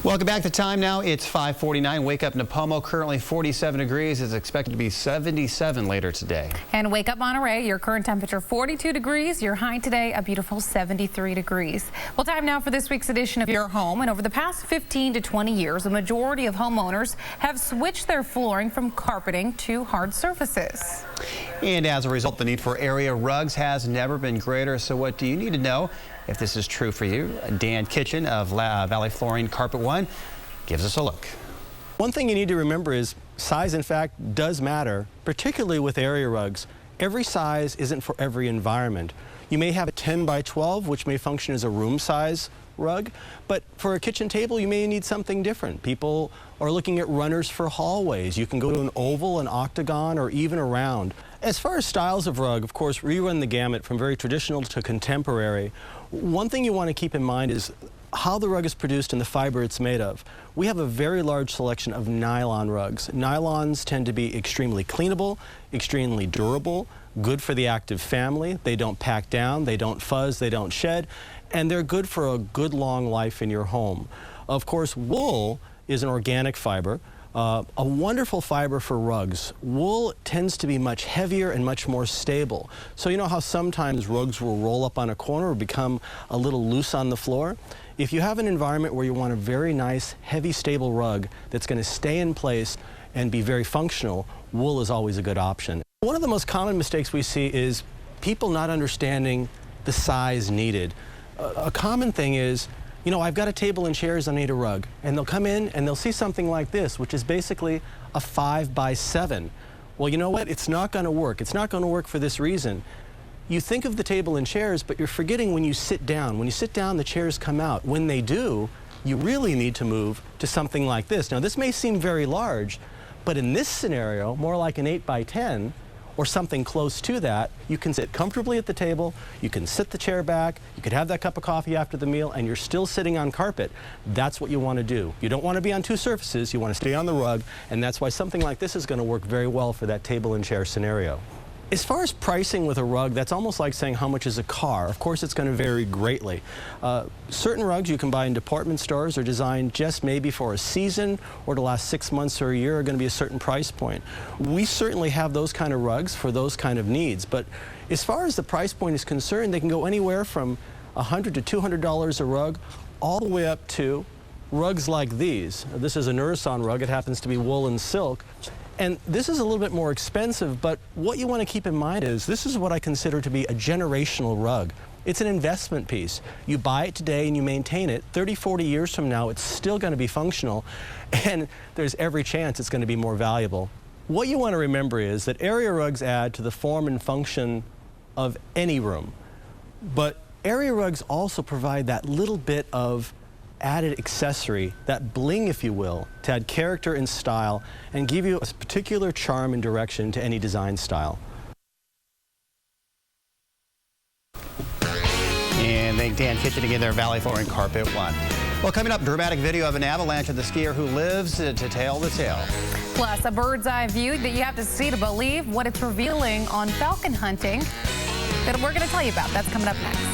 Welcome back to time now. It's 5:49. Wake up Napomo, currently 47 degrees. It's expected to be 77 later today. And wake up Monterey, your current temperature 42 degrees. Your high today, a beautiful 73 degrees. Well, time now for this week's edition of Your Home. And over the past 15 to 20 years, a majority of homeowners have switched their flooring from carpeting to hard surfaces. And as a result, the need for area rugs has never been greater. So what do you need to know if this is true for you? Dan Kitchen of Valley Flooring Carpet One gives us a look. One thing you need to remember is size, in fact, does matter, particularly with area rugs. Every size isn't for every environment. You may have a 10 by 12, which may function as a room size rug, but for a kitchen table, you may need something different. People are looking at runners for hallways. You can go to an oval, an octagon, or even a round. As far as styles of rug, of course, we run the gamut from very traditional to contemporary. One thing you want to keep in mind is how the rug is produced and the fiber it's made of. We have a very large selection of nylon rugs. Nylons tend to be extremely cleanable, extremely durable, good for the active family. They don't pack down, they don't fuzz, they don't shed, and they're good for a good long life in your home. Of course, wool is an organic fiber. A wonderful fiber for rugs. Wool tends to be much heavier and much more stable. So you know how sometimes rugs will roll up on a corner or become a little loose on the floor? If you have an environment where you want a very nice, heavy, stable rug that's going to stay in place and be very functional, wool is always a good option. One of the most common mistakes we see is people not understanding the size needed. A common thing is, you know, I've got a table and chairs, I need a rug. And they'll come in and they'll see something like this, which is basically a 5 by 7. Well, you know what? It's not going to work. It's not going to work for this reason. You think of the table and chairs, but you're forgetting when you sit down. When you sit down, the chairs come out. When they do, you really need to move to something like this. Now, this may seem very large, but in this scenario, more like an 8 by 10, or something close to that, you can sit comfortably at the table, you can sit the chair back, you could have that cup of coffee after the meal, and you're still sitting on carpet. That's what you want to do. You don't want to be on two surfaces, you want to stay on the rug, and that's why something like this is going to work very well for that table and chair scenario. As far as pricing with a rug, that's almost like saying how much is a car. Of course, it's going to vary greatly. Certain rugs you can buy in department stores are designed just maybe for a season or to last 6 months or a year are going to be a certain price point. We certainly have those kind of rugs for those kind of needs, but as far as the price point is concerned, they can go anywhere from $100 to $200 a rug all the way up to rugs like these. This is a Nurasan rug. It happens to be wool and silk. And this is a little bit more expensive, but what you want to keep in mind is this is what I consider to be a generational rug. It's an investment piece. You buy it today and you maintain it. 30, 40 years from now, it's still going to be functional, and there's every chance it's going to be more valuable. What you want to remember is that area rugs add to the form and function of any room, but area rugs also provide that little bit of added accessory, that bling, if you will, to add character and style and give you a particular charm and direction to any design style. And thank Dan Kitchen again there, Valley Flooring Carpet One. Well, coming up, dramatic video of an avalanche of the skier who lives to tell the tale. Plus, a bird's eye view that you have to see to believe what it's revealing on falcon hunting that we're going to tell you about. That's coming up next.